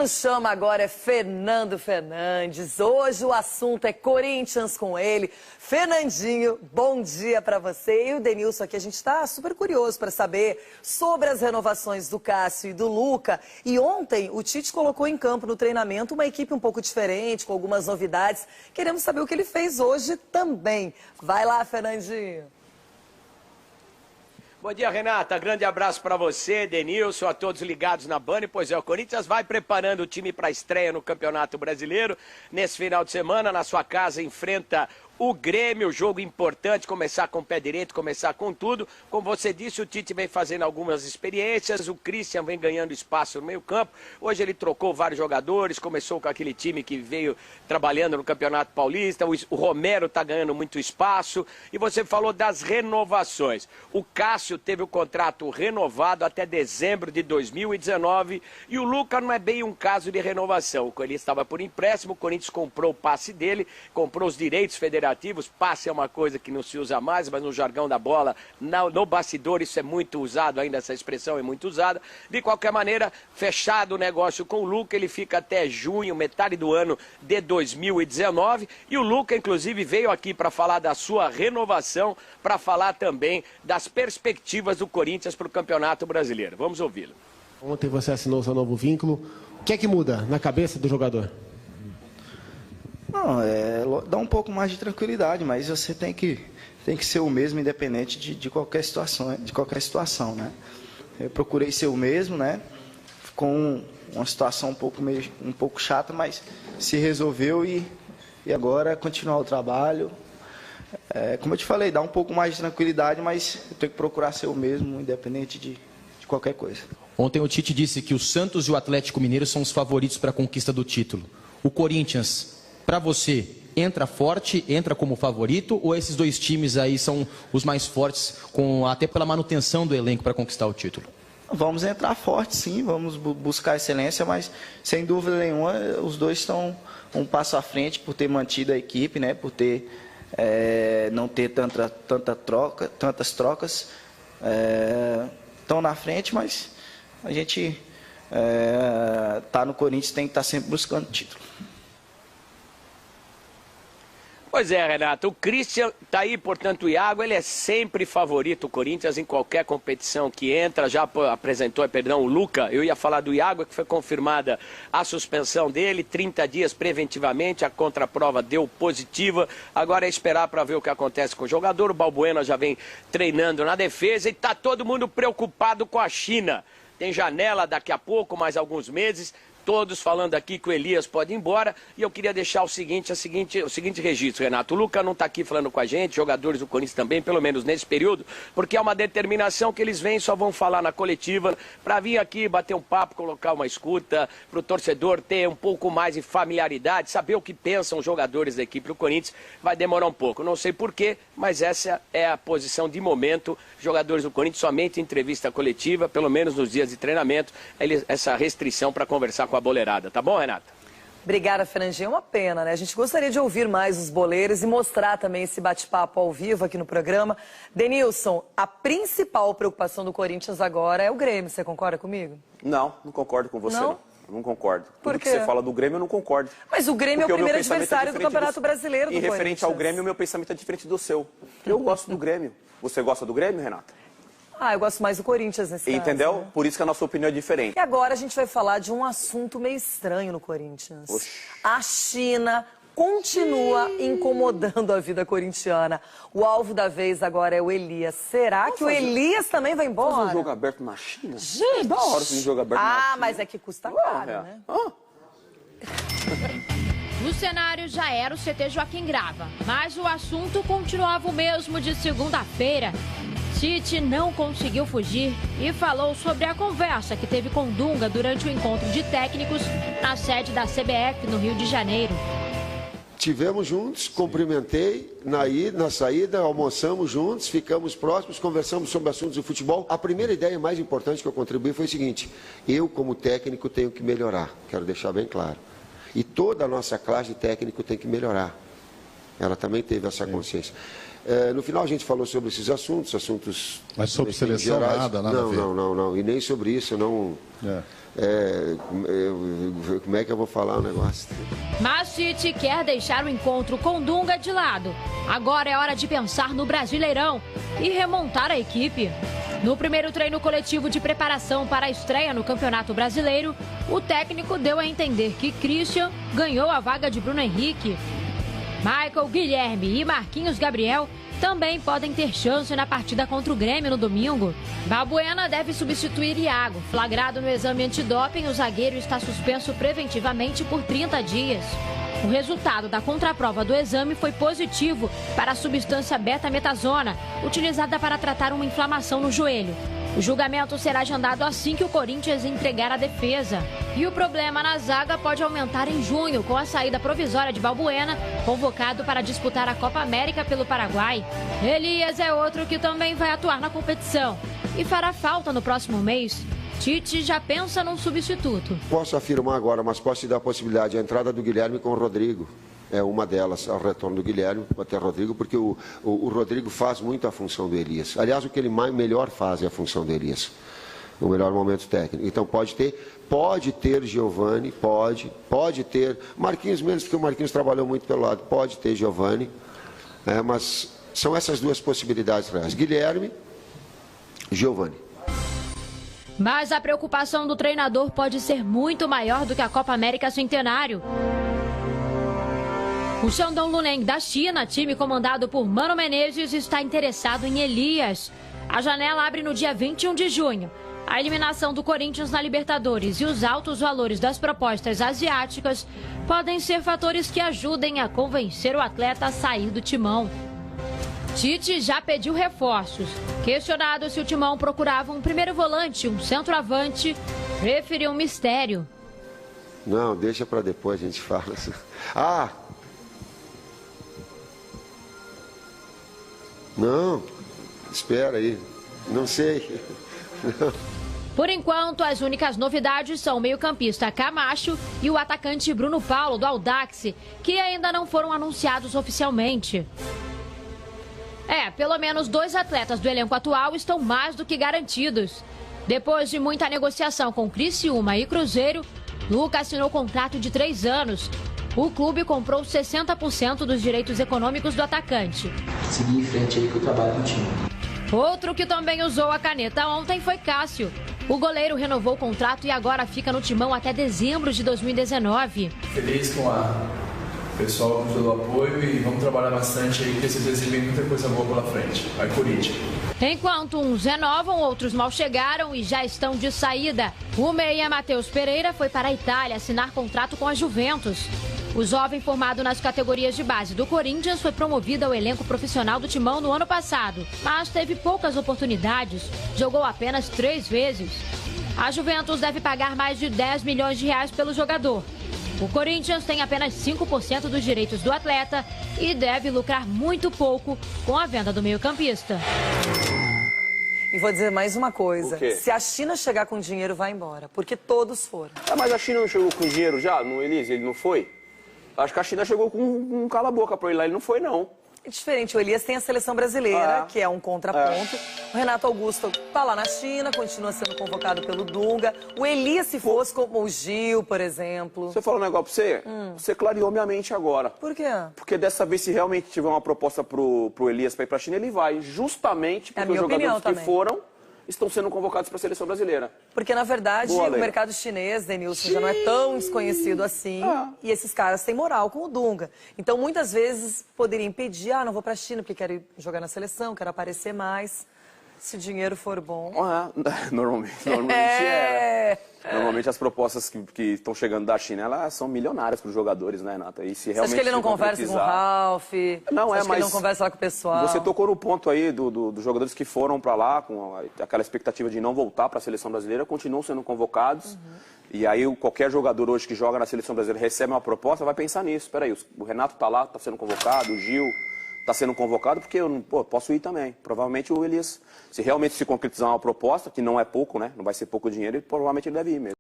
chama agora é Fernando Fernandes. Hoje o assunto é Corinthians com ele. Fernandinho, bom dia para você. E o Denilson aqui, a gente está super curioso para saber sobre as renovações do Cássio e do Luca. E ontem o Tite colocou em campo no treinamento uma equipe um pouco diferente, com algumas novidades. Queremos saber o que ele fez hoje também. Vai lá, Fernandinho. Bom dia, Renata. Grande abraço para você, Denilson, a todos ligados na Band. Pois é, o Corinthians vai preparando o time para a estreia no Campeonato Brasileiro. Nesse final de semana, na sua casa, enfrenta o Grêmio, jogo importante, começar com o pé direito, começar com tudo. Como você disse, o Tite vem fazendo algumas experiências, o Christian vem ganhando espaço no meio-campo. Hoje ele trocou vários jogadores, começou com aquele time que veio trabalhando no Campeonato Paulista, o Romero está ganhando muito espaço. E você falou das renovações. O Cássio teve o contrato renovado até dezembro de 2019 e o Luca não é bem um caso de renovação. Ele estava por empréstimo, o Corinthians comprou o passe dele, comprou os direitos federativos. Passe é uma coisa que não se usa mais, mas no jargão da bola, no bastidor, isso é muito usado, ainda essa expressão é muito usada. De qualquer maneira, fechado o negócio com o Luca, ele fica até junho, metade do ano de 2019. E o Luca, inclusive, veio aqui para falar da sua renovação, para falar também das perspectivas do Corinthians para o Campeonato Brasileiro. Vamos ouvi-lo. Ontem você assinou seu novo vínculo. O que é que muda na cabeça do jogador? Não, dá um pouco mais de tranquilidade, mas você tem que ser o mesmo, independente de qualquer situação, né? Eu procurei ser o mesmo, né? Com uma situação um pouco chata, mas se resolveu e agora continuar o trabalho. Como eu te falei, dá um pouco mais de tranquilidade, mas eu tenho que procurar ser o mesmo, independente de qualquer coisa. Ontem o Tite disse que o Santos e o Atlético Mineiro são os favoritos para a conquista do título. O Corinthians, para você, entra forte, entra como favorito, ou esses dois times aí são os mais fortes, até pela manutenção do elenco para conquistar o título? Vamos entrar forte, sim, vamos buscar excelência, mas sem dúvida nenhuma os dois estão um passo à frente por ter mantido a equipe, né, por ter, não ter tantas trocas, estão na frente, mas a gente tá no Corinthians, tem que estar sempre buscando título. Pois é, Renato, o Christian tá aí, portanto, o Iago, ele é sempre favorito, o Corinthians, em qualquer competição que entra, já apresentou, o Luca, eu ia falar do Iago, que foi confirmada a suspensão dele, 30 dias preventivamente, a contraprova deu positiva, agora é esperar para ver o que acontece com o jogador, o Balbuena já vem treinando na defesa e tá todo mundo preocupado com a China, tem janela daqui a pouco, mais alguns meses. Todos falando aqui que o Elias pode ir embora. E eu queria deixar o seguinte registro, Renato. O Luca não está aqui falando com a gente, jogadores do Corinthians também, pelo menos nesse período, porque é uma determinação que eles vêm e só vão falar na coletiva para vir aqui, bater um papo, colocar uma escuta, para o torcedor ter um pouco mais de familiaridade, saber o que pensam os jogadores da equipe do Corinthians. Vai demorar um pouco, não sei porquê, mas essa é a posição de momento. Jogadores do Corinthians somente em entrevista coletiva, pelo menos nos dias de treinamento, essa restrição para conversar com a boleirada, tá bom, Renata? Obrigada, Fernandinho. É uma pena, né? A gente gostaria de ouvir mais os boleiros e mostrar também esse bate-papo ao vivo aqui no programa. Denilson, a principal preocupação do Corinthians agora é o Grêmio. Você concorda comigo? Não concordo com você. Não? Eu não concordo. Por quê? Tudo que você fala do Grêmio, eu não concordo. Mas o Grêmio é o primeiro adversário do Campeonato Brasileiro do Corinthians. E referente ao Grêmio, o meu pensamento é diferente do seu. Eu gosto do Grêmio. Você gosta do Grêmio, Renata? Eu gosto mais do Corinthians nesse caso. Entendeu? Né? Por isso que a nossa opinião é diferente. E agora a gente vai falar de um assunto meio estranho no Corinthians. Oxi. A China continua incomodando a vida corintiana. O alvo da vez agora é o Elias. Será que o Elias também vai embora? Fazer um jogo aberto na China? Gente! É da hora fazer um jogo aberto na China. Mas é que custa caro, né? No cenário já era o CT Joaquim Grava, mas o assunto continuava o mesmo de segunda-feira. Tite não conseguiu fugir e falou sobre a conversa que teve com Dunga durante o encontro de técnicos na sede da CBF no Rio de Janeiro. Tivemos juntos, cumprimentei, na saída, almoçamos juntos, ficamos próximos, conversamos sobre assuntos de futebol. A primeira ideia mais importante que eu contribuí foi o seguinte: eu, como técnico, tenho que melhorar, quero deixar bem claro. E toda a nossa classe de técnico tem que melhorar. Ela também teve essa consciência. No final a gente falou sobre esses assuntos... Mas sobre seleção gerais. nada a ver. Não. E nem sobre isso, não... como é que eu vou falar o negócio? Mas Tite quer deixar o encontro com Dunga de lado. Agora é hora de pensar no Brasileirão e remontar a equipe. No primeiro treino coletivo de preparação para a estreia no Campeonato Brasileiro, o técnico deu a entender que Christian ganhou a vaga de Bruno Henrique. Michael, Guilherme e Marquinhos Gabriel também podem ter chance na partida contra o Grêmio no domingo. Balbuena deve substituir Iago. Flagrado no exame antidoping, o zagueiro está suspenso preventivamente por 30 dias. O resultado da contraprova do exame foi positivo para a substância beta-metasona, utilizada para tratar uma inflamação no joelho. O julgamento será agendado assim que o Corinthians entregar a defesa. E o problema na zaga pode aumentar em junho, com a saída provisória de Balbuena, convocado para disputar a Copa América pelo Paraguai. Elias é outro que também vai atuar na competição e fará falta no próximo mês. Tite já pensa num substituto. Posso afirmar agora, mas posso te dar a possibilidade, a entrada do Guilherme com o Rodrigo. É uma delas, ao retorno do Guilherme até o Rodrigo, porque o Rodrigo faz muito a função do Elias. Aliás, o que ele melhor faz é a função do Elias, o melhor momento técnico. Então pode ter Giovani, pode ter Marquinhos menos, porque o Marquinhos trabalhou muito pelo lado, pode ter Giovani, mas são essas duas possibilidades reais, Guilherme, Giovani. Mas a preocupação do treinador pode ser muito maior do que a Copa América Centenário. O Shandong Luneng da China, time comandado por Mano Menezes, está interessado em Elias. A janela abre no dia 21 de junho. A eliminação do Corinthians na Libertadores e os altos valores das propostas asiáticas podem ser fatores que ajudem a convencer o atleta a sair do timão. Tite já pediu reforços. Questionado se o timão procurava um primeiro volante, um centroavante, preferiu um mistério. Não, deixa para depois a gente fala. Não, espera aí, não sei. Por enquanto, as únicas novidades são o meio-campista Camacho e o atacante Bruno Paulo, do Audax, que ainda não foram anunciados oficialmente. Pelo menos 2 atletas do elenco atual estão mais do que garantidos. Depois de muita negociação com Criciúma e Cruzeiro, Lucas assinou contrato de 3 anos. O clube comprou 60% dos direitos econômicos do atacante. Seguir em frente aí que eu trabalho no time. Outro que também usou a caneta ontem foi Cássio. O goleiro renovou o contrato e agora fica no timão até dezembro de 2019. Feliz com o pessoal com todo o apoio e vamos trabalhar bastante aí, porque vocês vem muita coisa boa pela frente. Vai, Corinthians. Enquanto uns renovam, outros mal chegaram e já estão de saída. O meia Matheus Pereira foi para a Itália assinar contrato com a Juventus. O jovem formado nas categorias de base do Corinthians foi promovido ao elenco profissional do Timão no ano passado, mas teve poucas oportunidades, jogou apenas 3 vezes. A Juventus deve pagar mais de 10 milhões de reais pelo jogador. O Corinthians tem apenas 5% dos direitos do atleta e deve lucrar muito pouco com a venda do meio-campista. E vou dizer mais uma coisa. O quê? Se a China chegar com dinheiro, vai embora. Porque todos foram. Mas a China não chegou com dinheiro já? No Elias, ele não foi? Acho que a China chegou com um cala-boca para ele lá. Ele não foi, não. É diferente. O Elias tem a seleção brasileira, que é um contraponto. O Renato Augusto tá lá na China, continua sendo convocado pelo Dunga. O Elias, se fosse como o Gil, por exemplo. Você falou um negócio pra você? Você clareou minha mente agora. Por quê? Porque dessa vez, se realmente tiver uma proposta pro Elias para ir pra China, ele vai. Justamente porque os jogadores que foram estão sendo convocados para a seleção brasileira. Porque, na verdade, o mercado chinês, Denilson, já não é tão desconhecido assim. E esses caras têm moral com o Dunga. Então, muitas vezes, poderia impedir, não vou para a China porque quero ir jogar na seleção, quero aparecer mais. Se o dinheiro for bom. Normalmente Normalmente as propostas que estão chegando da China, elas são milionárias para os jogadores, né, Renata? E se realmente você acha que ele não conversa com o Ralf? Não, mas que ele não conversa lá com o pessoal? Você tocou no ponto aí dos jogadores que foram para lá, com aquela expectativa de não voltar para a seleção brasileira, continuam sendo convocados. E aí qualquer jogador hoje que joga na seleção brasileira recebe uma proposta, vai pensar nisso. Espera aí, o Renato está lá, está sendo convocado, o Gil está sendo convocado, porque eu posso ir também. Provavelmente o Elias, se realmente se concretizar uma proposta, que não é pouco, né? Não vai ser pouco dinheiro, provavelmente ele deve ir mesmo.